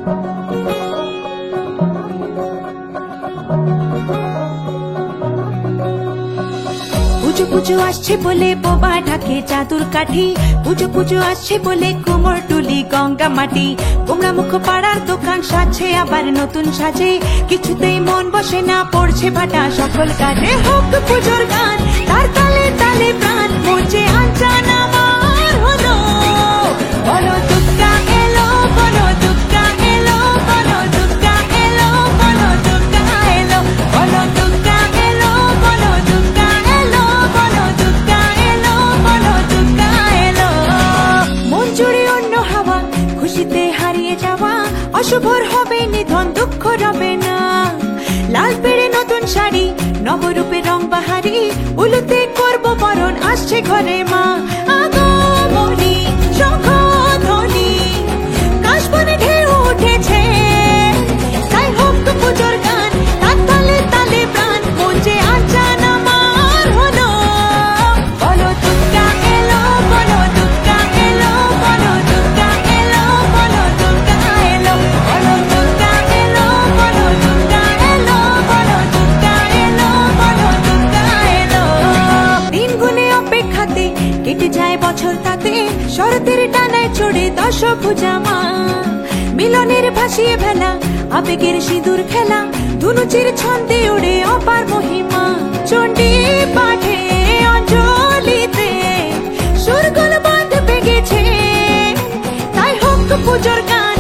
পুজো পুজো আসছে বলে বোবা ঢাকে চাদুর কাঠি, পুজো পুজো আসছে বলে কোমর টুলি গঙ্গা মাটি। গোমরা মুখ পাড়ার দোকান সাজছে আবার নতুন সাজে, কিছুতেই মন বসে না, পড়ছে ভাটা সকল কাজে। হোক পুজোর গান তার তালে তালে প্রাণ, মরছে আঞ্চান আমার হলো। বলো দুর্গা এলো, বলো দুর্গা এলো, বলো দুর্গা এলো, বলো দুর্গা এলো, বলো দুর্গা এলো, বলো দুর্গা এলো, বলো দুর্গা এলো, বলো দুর্গা এলো। মন জুড়ে অন্য হাওয়া, খুশিতে হারিয়ে যাওয়া, অশুভর হবে নিধন, দুঃখ রবে না। লাল পেড়ে নতুন শাড়ি, নবরূপে রং বাহারি, উলুতে করবো বরণ, আসছে ঘরে মা। আগমনী শঙ্খধ্বনি, কাশবনে ঢেউ উঠেছে, তাই হোক পুজোর গান তার তালে তালে প্রাণ, মন যে আঞ্চান আমার হলো। বলো দুর্গা এলো, বলো দুর্গা এলো, বলো দুর্গা এলো, বলো দুর্গা এলো, বলো দুর্গা এলো, বলো দুর্গা এলো, বলো দুর্গা এলো, বলো দুর্গা এলো। দিন গুনে অপেক্ষাতে কেটে যায় বছর, তাতে শরতের টানায় চড়ে দশভুজা মা। মিলনের ভাসিয়ে ভেলা, আবেগের সিঁদুর খেলা, ধুনুচির ছন্দে ওড়ে অপার মহিমা। চণ্ডী পাঠে অঞ্জলিতে সুরগুলো বাঁধ বেগেছে, তাই হোক পুজোর গান